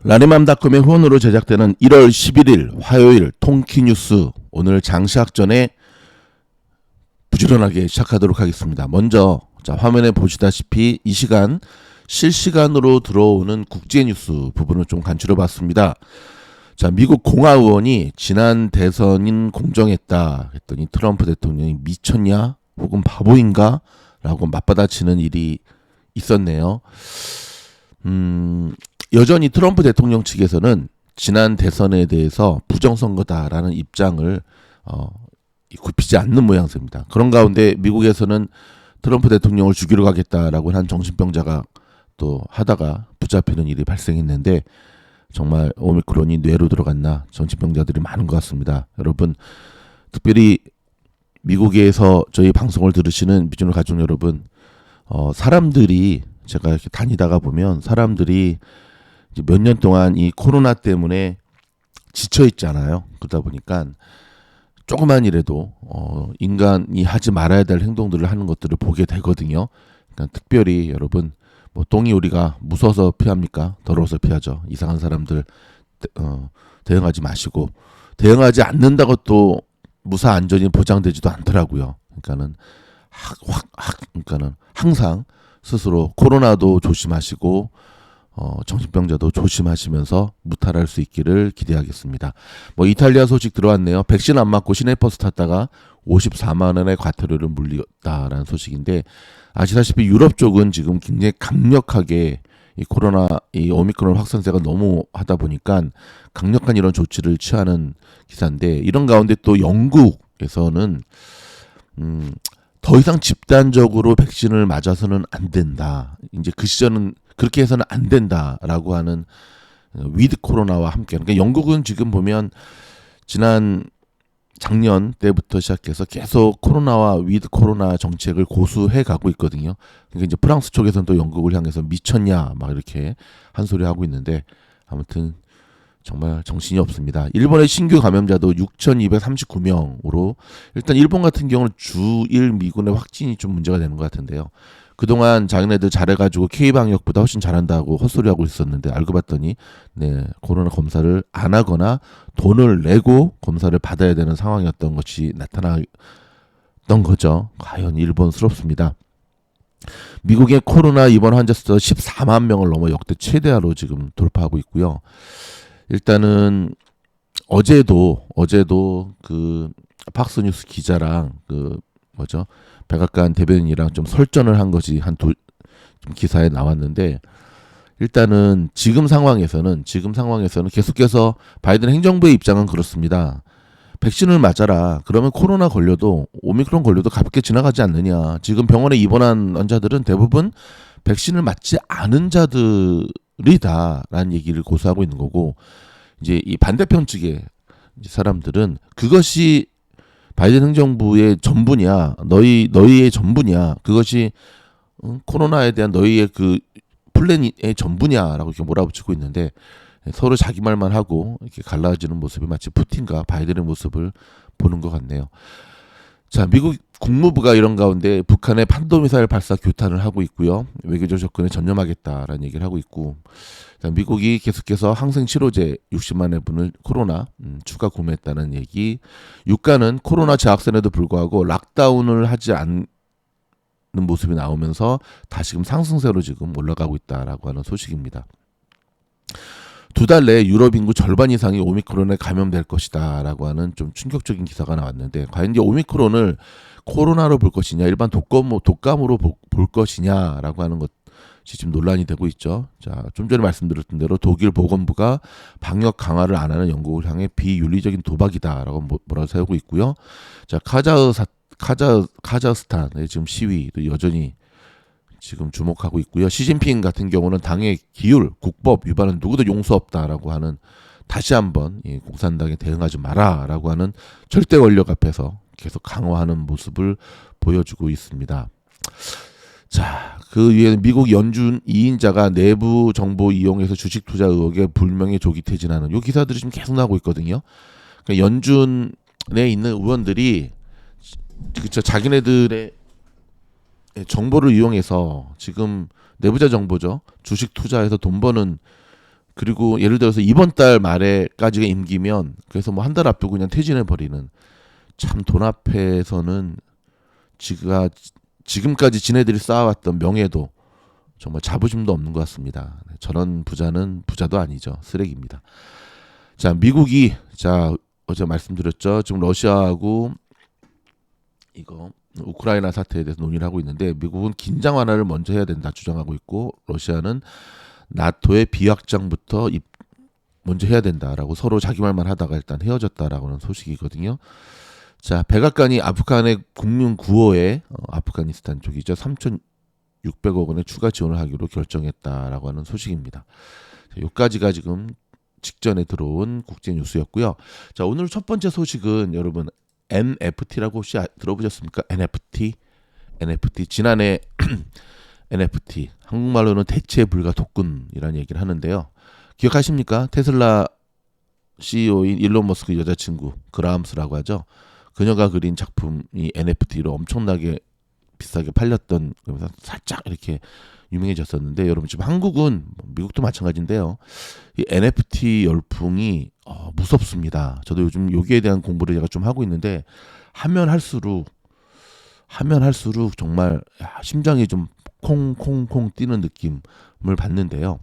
라니맘닷컴의 후원으로 제작되는 1월 11일 화요일 통키뉴스, 오늘 장시학 전에 부지런하게 시작하도록 하겠습니다. 먼저 화면에 보시다시피 이 시간 실시간으로 들어오는 국제뉴스 부분을 좀 간추려 봤습니다. 미국 공화 의원이 지난 대선인 공정했다 했더니 트럼프 대통령이 미쳤냐 혹은 바보인가 라고 맞받아치는 일이 있었네요. 여전히 트럼프 대통령 측에서는 지난 대선에 대해서 부정선거다라는 입장을 굽히지 않는 모양새입니다. 그런 가운데 미국에서는 트럼프 대통령을 죽이러 가겠다라고 한 정신병자가 또 하다가 붙잡히는 일이 발생했는데, 정말 오미크론이 뇌로 들어갔나 정신병자들이 많은 것 같습니다. 여러분, 특별히 미국에서 저희 방송을 들으시는 미주노 가족 여러분, 사람들이 제가 이렇게 다니다가 보면 사람들이 몇 년 동안 이 코로나 때문에 지쳐 있잖아요. 그러다 보니까 조그만 일에도 인간이 하지 말아야 될 행동들을 하는 것들을 보게 되거든요. 그러니까 특별히 여러분, 똥이 우리가 무서워서 피합니까? 더러워서 피하죠. 이상한 사람들 대응하지 마시고, 대응하지 않는다고 또 무사 안전이 보장되지도 않더라고요. 그러니까는 항상 스스로 코로나도 조심하시고 정신병자도 조심하시면서 무탈할 수 있기를 기대하겠습니다. 이탈리아 소식 들어왔네요. 백신 안 맞고 시내버스 탔다가 54만 원의 과태료를 물렸다라는 소식인데, 아시다시피 유럽 쪽은 지금 굉장히 강력하게 이 오미크론 확산세가 너무 하다 보니까 강력한 이런 조치를 취하는 기사인데, 이런 가운데 또 영국에서는 더 이상 집단적으로 백신을 맞아서는 안 된다. 이제 그 시절은 그렇게 해서는 안 된다라고 하는 위드 코로나와 함께. 그러니까 영국은 지금 보면 작년 때부터 시작해서 계속 코로나와 위드 코로나 정책을 고수해 가고 있거든요. 그러니까 이제 프랑스 쪽에서는 또 영국을 향해서 미쳤냐 막 이렇게 한 소리 하고 있는데, 아무튼 정말 정신이 없습니다. 일본의 신규 감염자도 6,239명으로, 일단 일본 같은 경우는 주일 미군의 확진이 좀 문제가 되는 것 같은데요. 그동안 자기네들 잘해가지고 K방역보다 훨씬 잘한다고 헛소리하고 있었는데, 알고 봤더니 코로나 검사를 안 하거나 돈을 내고 검사를 받아야 되는 상황이었던 것이 나타났던 거죠. 과연 일본스럽습니다. 미국의 코로나 입원 환자 수가 14만 명을 넘어 역대 최대화로 지금 돌파하고 있고요. 일단은 어제도 그 팍스뉴스 기자랑 백악관 대변인이랑 좀 설전을 한 것이 좀 기사에 나왔는데, 일단은 지금 상황에서는 계속해서 바이든 행정부의 입장은 그렇습니다. 백신을 맞아라. 그러면 코로나 걸려도, 오미크론 걸려도 가볍게 지나가지 않느냐. 지금 병원에 입원한 환자들은 대부분 백신을 맞지 않은 자들이다라는 얘기를 고수하고 있는 거고, 이제 이 반대편 측의 사람들은 그것이 바이든 행정부의 전부냐, 너희의 전부냐, 그것이 코로나에 대한 너희의 그 플랜의 전부냐라고 이렇게 몰아붙이고 있는데, 서로 자기 말만 하고 이렇게 갈라지는 모습이 마치 푸틴과 바이든의 모습을 보는 것 같네요. 미국 국무부가 이런 가운데 북한의 탄도미사일 발사 규탄을 하고 있고요. 외교적 접근에 전념하겠다라는 얘기를 하고 있고, 미국이 계속해서 항생 치료제 60만 회분을 코로나 추가 구매했다는 얘기. 유가는 코로나 재확산에도 불구하고 락다운을 하지 않는 모습이 나오면서 다시금 상승세로 지금 올라가고 있다라고 하는 소식입니다. 2달 내에 유럽 인구 절반 이상이 오미크론에 감염될 것이다라고 하는 좀 충격적인 기사가 나왔는데, 과연 이제 오미크론을 코로나로 볼 것이냐, 일반 독감으로 볼 것이냐라고 하는 것이 지금 논란이 되고 있죠. 좀 전에 말씀드렸던 대로 독일 보건부가 방역 강화를 안 하는 영국을 향해 비윤리적인 도박이다라고 몰아세우고 있고요. 카자흐스탄의 지금 시위도 여전히 지금 주목하고 있고요. 시진핑 같은 경우는 당의 기율, 국법 위반은 누구도 용서 없다라고 하는, 다시 한번 공산당에 대응하지 마라라고 하는 절대 권력 앞에서 계속 강화하는 모습을 보여주고 있습니다. 그 위에 미국 연준 2인자가 내부 정보 이용해서 주식 투자 의혹에 불명예 조기 퇴진하는 요 기사들이 지금 계속 나오고 있거든요. 그러니까 연준에 있는 의원들이 자기네들의 정보를 이용해서 지금 내부자 정보죠. 주식 투자해서 돈 버는 그리고 예를 들어서 이번 달 말에까지가 임기면 그래서 뭐 한 달 앞두고 그냥 퇴진해 버리는 참 돈 앞에서는 지금까지 지네들이 쌓아왔던 명예도 정말 자부심도 없는 것 같습니다. 저런 부자는 부자도 아니죠. 쓰레기입니다. 자, 미국이 어제 말씀드렸죠. 지금 러시아하고 이거 우크라이나 사태에 대해서 논의를 하고 있는데 미국은 긴장 완화를 먼저 해야 된다 주장하고 있고 러시아는 나토의 비확장부터 먼저 해야 된다라고 서로 자기 말만 하다가 일단 헤어졌다라고 하는 소식이거든요. 자, 백악관이 아프간의 국민 구호에 아프가니스탄 쪽이죠. 3,600억 원의 추가 지원을 하기로 결정했다라고 하는 소식입니다. 자, 여기까지가 지금 직전에 들어온 국제 뉴스였고요. 자, 오늘 첫 번째 소식은 여러분 NFT라고 혹시 들어보셨습니까? NFT 지난해 NFT 한국말로는 대체 불가 토큰이라는 얘기를 하는데요. 기억하십니까? 테슬라 CEO인 일론 머스크 여자친구 그라함스라고 하죠. 그녀가 그린 작품이 NFT로 엄청나게 비싸게 팔렸던 그러면서 살짝 이렇게 유명해졌었는데 여러분 지금 한국은 미국도 마찬가지인데요. 이 NFT 열풍이 무섭습니다. 저도 요즘 여기에 대한 공부를 제가 좀 하고 있는데 하면 할수록 정말 심장이 좀 콩콩콩 뛰는 느낌을 받는데요.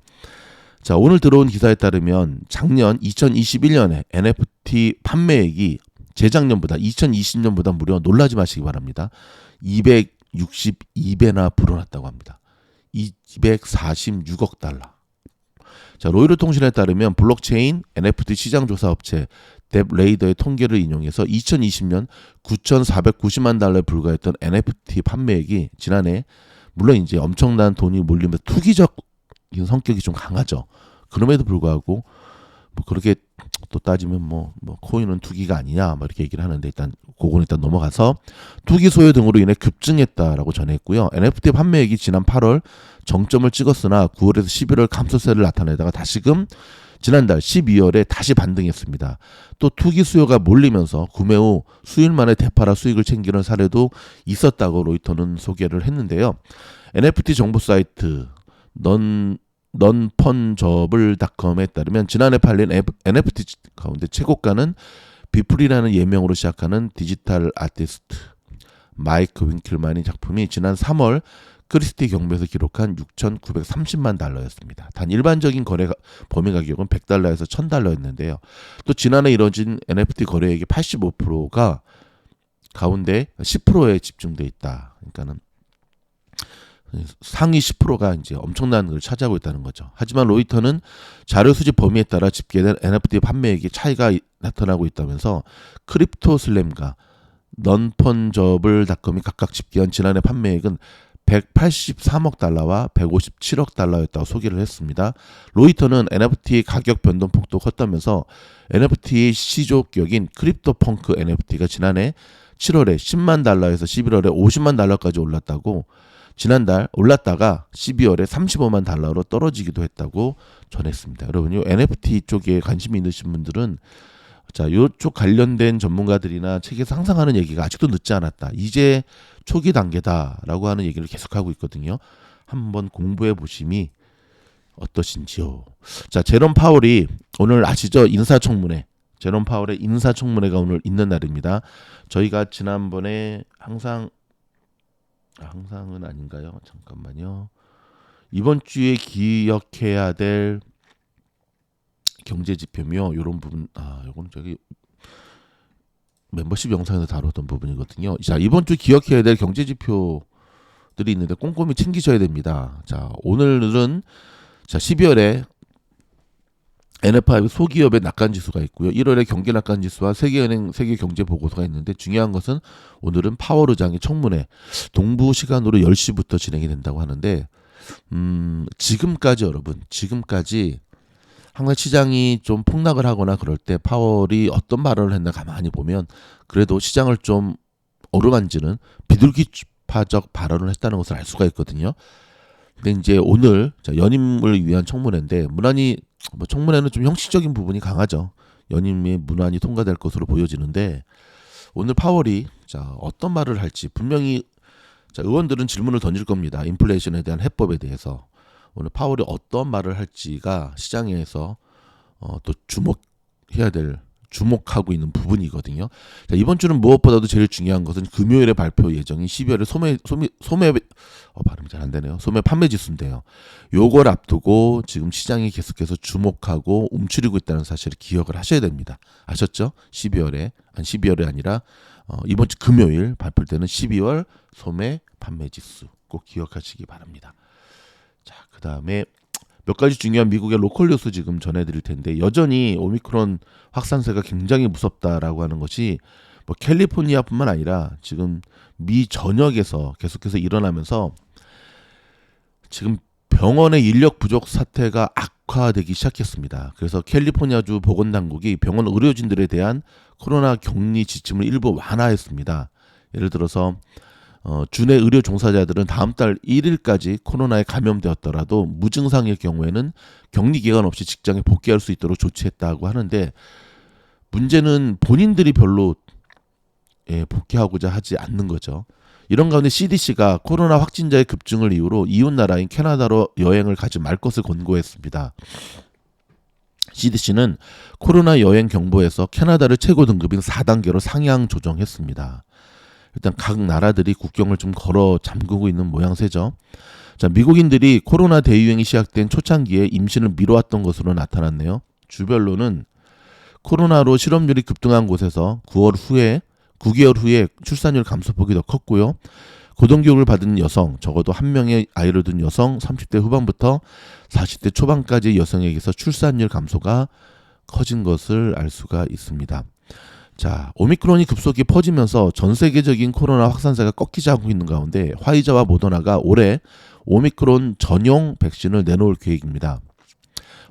자, 오늘 들어온 기사에 따르면 작년 2021년에 NFT 판매액이 재작년보다 2020년보다 무려 놀라지 마시기 바랍니다. 262배나 불어났다고 합니다. 246억 달러. 자, 로이터 통신에 따르면 블록체인 NFT 시장 조사 업체 뎁레이더의 통계를 인용해서 2020년 9,490만 달러에 불과했던 NFT 판매액이 지난해 물론 이제 엄청난 돈이 몰리면서 투기적인 성격이 좀 강하죠. 그럼에도 불구하고 뭐 그렇게 또 따지면 뭐 코인은 투기가 아니냐 뭐 이렇게 얘기를 하는데 일단 그건 일단 넘어가서 투기 소요 등으로 인해 급증했다라고 전했고요. NFT 판매액이 지난 8월 정점을 찍었으나 9월에서 11월 감소세를 나타내다가 다시금 지난달 12월에 다시 반등했습니다. 또 투기 수요가 몰리면서 구매 후 수일 만에 대파라 수익을 챙기는 사례도 있었다고 로이터는 소개를 했는데요. NFT 정보 사이트 넌펀저블닷컴에 따르면 지난해 팔린 NFT 가운데 최고가는 비플이라는 예명으로 시작하는 디지털 아티스트 마이크 윙클만의 작품이 지난 3월 크리스티 경매에서 기록한 6,930만 달러였습니다. 단 일반적인 거래 범위 가격은 100달러에서 1,000달러였는데요. 또 지난해 이뤄진 NFT 거래액의 85%가 가운데 10%에 집중돼 있다. 그러니까는 상위 10%가 이제 엄청난 걸 차지하고 있다는 거죠. 하지만 로이터는 자료 수집 범위에 따라 집계된 NFT 판매액의 차이가 나타나고 있다면서 크립토 슬램과 넌펀저블닷컴이 각각 집계한 지난해 판매액은 183억 달러와 157억 달러였다고 소개를 했습니다. 로이터는 NFT 가격 변동폭도 컸다면서 NFT의 시조격인 크립토펑크 NFT가 지난해 7월에 10만 달러에서 11월에 50만 달러까지 올랐다고 지난달 올랐다가 12월에 35만 달러로 떨어지기도 했다고 전했습니다. 여러분, 이 NFT 쪽에 관심이 있으신 분들은 자, 이쪽 관련된 전문가들이나 책에서 항상 하는 얘기가 아직도 늦지 않았다. 이제 초기 단계다라고 하는 얘기를 계속하고 있거든요. 한번 공부해 보심이 어떠신지요. 자, 제롬 파월이 오늘 아시죠? 인사청문회. 제롬 파월의 인사청문회가 오늘 있는 날입니다. 저희가 지난번에 항상은 아닌가요? 잠깐만요. 이번 주에 기억해야 될 경제 지표며 이런 부분 요건 저기 멤버십 영상에서 다뤘던 부분이거든요. 자, 이번 주 기억해야 될 경제 지표들이 있는데 꼼꼼히 챙기셔야 됩니다. 자, 오늘은 12월에 NFI 소기업의 낙관 지수가 있고요. 1월에 경기 낙관 지수와 세계은행 세계 경제 보고서가 있는데 중요한 것은 오늘은 파월 의장의 청문회 동부 시간으로 10시부터 진행이 된다고 하는데 지금까지 항상 시장이 좀 폭락을 하거나 그럴 때 파월이 어떤 발언을 했나 가만히 보면 그래도 시장을 좀 어루만지는 비둘기파적 발언을 했다는 것을 알 수가 있거든요. 근데 이제 오늘 연임을 위한 청문회인데 무난히 청문회는 좀 형식적인 부분이 강하죠. 연임이 무난히 통과될 것으로 보여지는데 오늘 파월이 어떤 말을 할지 분명히 의원들은 질문을 던질 겁니다. 인플레이션에 대한 해법에 대해서 오늘 파월이 어떤 말을 할지가 시장에서 또 주목하고 있는 부분이거든요. 자, 이번 주는 무엇보다도 제일 중요한 것은 금요일에 발표 예정인 12월의 발음이 잘 안 되네요. 소매 판매 지수인데요. 요걸 앞두고 지금 시장이 계속해서 주목하고 움츠리고 있다는 사실을 기억을 하셔야 됩니다. 아셨죠? 12월이 아니라 이번 주 금요일 발표되는 12월 소매 판매 지수 꼭 기억하시기 바랍니다. 자, 그다음에 몇 가지 중요한 미국의 로컬 뉴스 지금 전해드릴 텐데, 여전히 오미크론 확산세가 굉장히 무섭다라고 하는 것이 뭐 캘리포니아뿐만 아니라 지금 미 전역에서 계속해서 일어나면서 지금 병원의 인력 부족 사태가 악화되기 시작했습니다. 그래서 캘리포니아주 보건당국이 병원 의료진들에 대한 코로나 격리 지침을 일부 완화했습니다. 예를 들어서 주내 의료 종사자들은 다음 달 1일까지 코로나에 감염되었더라도 무증상일 경우에는 격리 기간 없이 직장에 복귀할 수 있도록 조치했다고 하는데, 문제는 본인들이 별로 복귀하고자 하지 않는 거죠. 이런 가운데 CDC가 코로나 확진자의 급증을 이유로 이웃 나라인 캐나다로 여행을 가지 말 것을 권고했습니다. CDC는 코로나 여행 경보에서 캐나다를 최고 등급인 4단계로 상향 조정했습니다. 일단 각 나라들이 국경을 좀 걸어 잠그고 있는 모양새죠. 자, 미국인들이 코로나 대유행이 시작된 초창기에 임신을 미뤄왔던 것으로 나타났네요. 주별로는 코로나로 실업률이 급등한 곳에서 9개월 후에 출산율 감소폭이 더 컸고요. 고등교육을 받은 여성, 적어도 한 명의 아이를 둔 여성, 30대 후반부터 40대 초반까지의 여성에게서 출산율 감소가 커진 것을 알 수가 있습니다. 자, 오미크론이 급속히 퍼지면서 전 세계적인 코로나 확산세가 꺾이지 않고 있는 가운데 화이자와 모더나가 올해 오미크론 전용 백신을 내놓을 계획입니다.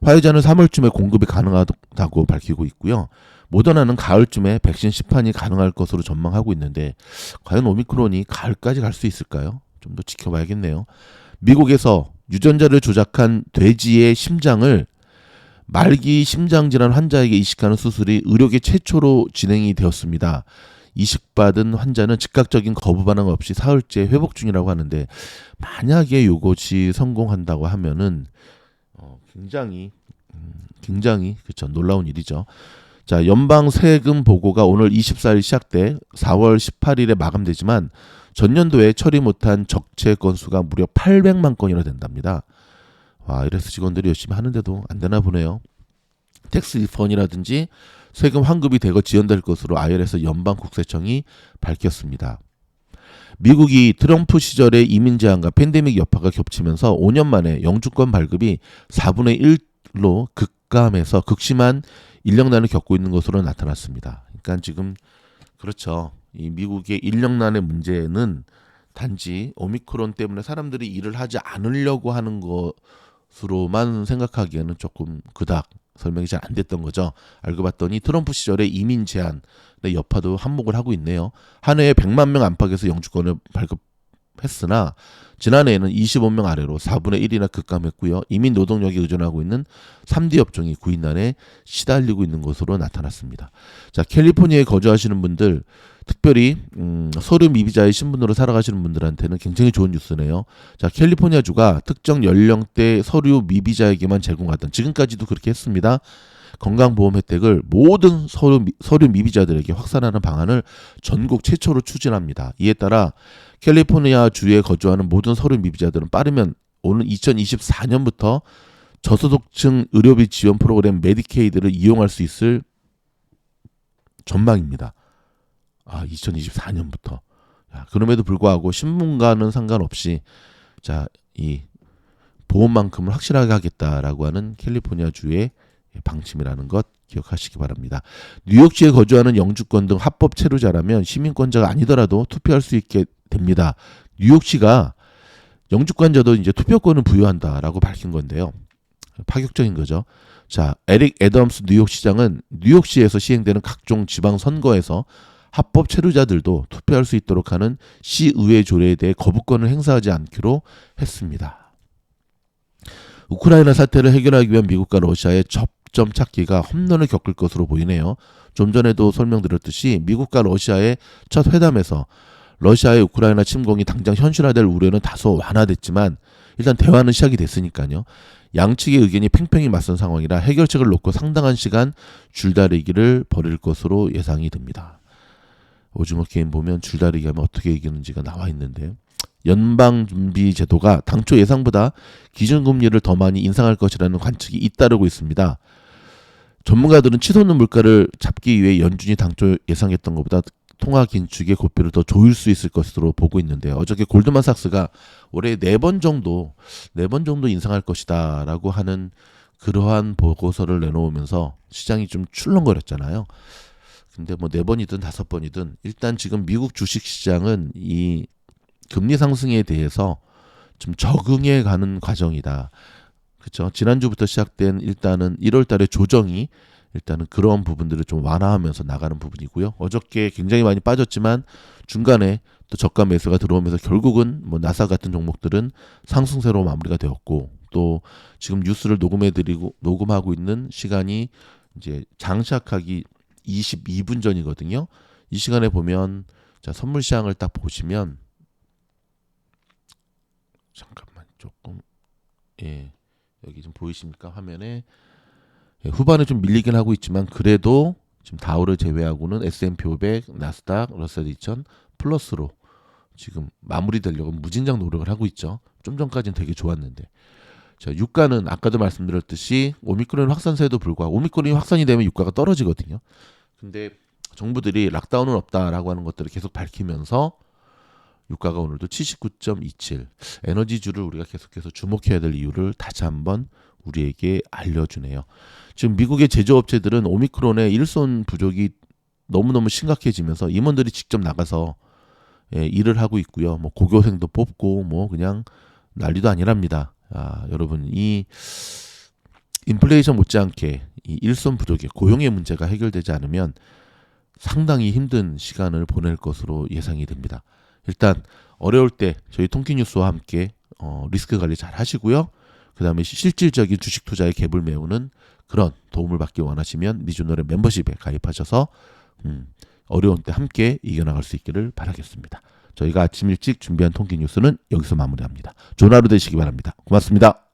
화이자는 3월쯤에 공급이 가능하다고 밝히고 있고요. 모더나는 가을쯤에 백신 시판이 가능할 것으로 전망하고 있는데, 과연 오미크론이 가을까지 갈 수 있을까요? 좀 더 지켜봐야겠네요. 미국에서 유전자를 조작한 돼지의 심장을 말기 심장질환 환자에게 이식하는 수술이 의료계 최초로 진행이 되었습니다. 이식받은 환자는 즉각적인 거부 반응 없이 사흘째 회복 중이라고 하는데, 만약에 이것이 성공한다고 하면은 굉장히 그렇죠, 놀라운 일이죠. 자, 연방 세금 보고가 오늘 24일 시작돼 4월 18일에 마감되지만 전년도에 처리 못한 적체 건수가 무려 800만 건이나 된답니다. 와, 이래서 직원들이 열심히 하는데도 안 되나 보네요. 텍스 리펀이라든지 세금 환급이 대거 지연될 것으로 IRS 연방국세청이 밝혔습니다. 미국이 트럼프 시절의 이민 제한과 팬데믹 여파가 겹치면서 5년 만에 영주권 발급이 4분의 1로 급감해서 극심한 인력난을 겪고 있는 것으로 나타났습니다. 그러니까 지금 그렇죠. 이 미국의 인력난의 문제는 단지 오미크론 때문에 사람들이 일을 하지 않으려고 하는 것으로만 생각하기에는 조금 그닥 설명이 잘 안 됐던 거죠. 알고 봤더니 트럼프 시절에 이민 제한의 여파도 한몫을 하고 있네요. 한 해에 100만 명 안팎에서 영주권을 발급했으나 지난해에는 25명 아래로 4분의 1이나 급감했고요. 이민 노동력에 의존하고 있는 3D 업종이 구인난에 시달리고 있는 것으로 나타났습니다. 자, 캘리포니아에 거주하시는 분들, 특별히 서류 미비자의 신분으로 살아가시는 분들한테는 굉장히 좋은 뉴스네요. 자, 캘리포니아주가 특정 연령대 서류 미비자에게만 제공하던, 지금까지도 그렇게 했습니다, 건강보험 혜택을 모든 서류 미비자들에게 확산하는 방안을 전국 최초로 추진합니다. 이에 따라 캘리포니아 주에 거주하는 모든 서류 미비자들은 빠르면 오는 2024년부터 저소득층 의료비 지원 프로그램 메디케이드를 이용할 수 있을 전망입니다. 2024년부터. 그럼에도 불구하고 신분과는 상관없이 이 보험만큼은 확실하게 하겠다라고 하는 캘리포니아 주의 방침이라는 것 기억하시기 바랍니다. 뉴욕시에 거주하는 영주권 등 합법 체류자라면 시민권자가 아니더라도 투표할 수 있게 됩니다. 뉴욕시가 영주권자도 이제 투표권을 부여한다라고 밝힌 건데요. 파격적인 거죠. 자, 에릭 애덤스 뉴욕시장은 뉴욕시에서 시행되는 각종 지방 선거에서 합법 체류자들도 투표할 수 있도록 하는 시의회 조례에 대해 거부권을 행사하지 않기로 했습니다. 우크라이나 사태를 해결하기 위한 미국과 러시아의 접점 찾기가 험난을 겪을 것으로 보이네요. 좀 전에도 설명드렸듯이 미국과 러시아의 첫 회담에서 러시아의 우크라이나 침공이 당장 현실화될 우려는 다소 완화됐지만 일단 대화는 시작이 됐으니까요. 양측의 의견이 팽팽히 맞선 상황이라 해결책을 놓고 상당한 시간 줄다리기를 벌일 것으로 예상이 됩니다. 오징어 게임 보면 줄다리기 하면 어떻게 이기는지가 나와 있는데, 연방준비제도가 당초 예상보다 기준금리를 더 많이 인상할 것이라는 관측이 잇따르고 있습니다. 전문가들은 치솟는 물가를 잡기 위해 연준이 당초 예상했던 것보다 통화 긴축의 고삐를 더 조일 수 있을 것으로 보고 있는데, 어저께 골드만삭스가 올해 4번 정도 인상할 것이다라고 하는 그러한 보고서를 내놓으면서 시장이 좀 출렁거렸잖아요. 근데 뭐 4번이든 5번이든 일단 지금 미국 주식 시장은 이 금리 상승에 대해서 좀 적응해 가는 과정이다. 그렇죠. 지난주부터 시작된 일단은 1월 달에 조정이 일단은 그런 부분들을 좀 완화하면서 나가는 부분이고요. 어저께 굉장히 많이 빠졌지만 중간에 또 저가 매수가 들어오면서 결국은 뭐 나사 같은 종목들은 상승세로 마무리가 되었고, 또 지금 뉴스를 녹음하고 있는 시간이 이제 장시작하기 22분 전이거든요. 이 시간에 보면, 자, 선물 시장을 딱 보시면, 잠깐만 조금, 예, 여기 좀 보이십니까? 화면에. 예, 후반에 좀 밀리긴 하고 있지만 그래도 지금 다우를 제외하고는 S&P 500, 나스닥, 러셀 2000 플러스로 지금 마무리되려고 무진장 노력을 하고 있죠. 좀 전까지는 되게 좋았는데, 자, 유가는 아까도 말씀드렸듯이 오미크론 확산세에도 불구하고 오미크론이 확산이 되면 유가가 떨어지거든요. 근데 정부들이 락다운은 없다라고 하는 것들을 계속 밝히면서 유가가 오늘도 79.27, 에너지주를 우리가 계속해서 주목해야 될 이유를 다시 한번 우리에게 알려주네요. 지금 미국의 제조업체들은 오미크론의 일손 부족이 너무너무 심각해지면서 임원들이 직접 나가서 일을 하고 있고요. 뭐 고교생도 뽑고 뭐 그냥 난리도 아니랍니다. 여러분, 이 인플레이션 못지않게 이 일손 부족의 고용의 문제가 해결되지 않으면 상당히 힘든 시간을 보낼 것으로 예상이 됩니다. 일단 어려울 때 저희 통키뉴스와 함께 리스크 관리 잘 하시고요. 그 다음에 실질적인 주식 투자의 갭을 메우는 그런 도움을 받기 원하시면 미주노래 멤버십에 가입하셔서 어려운 때 함께 이겨나갈 수 있기를 바라겠습니다. 저희가 아침 일찍 준비한 통키뉴스는 여기서 마무리합니다. 좋은 하루 되시기 바랍니다. 고맙습니다.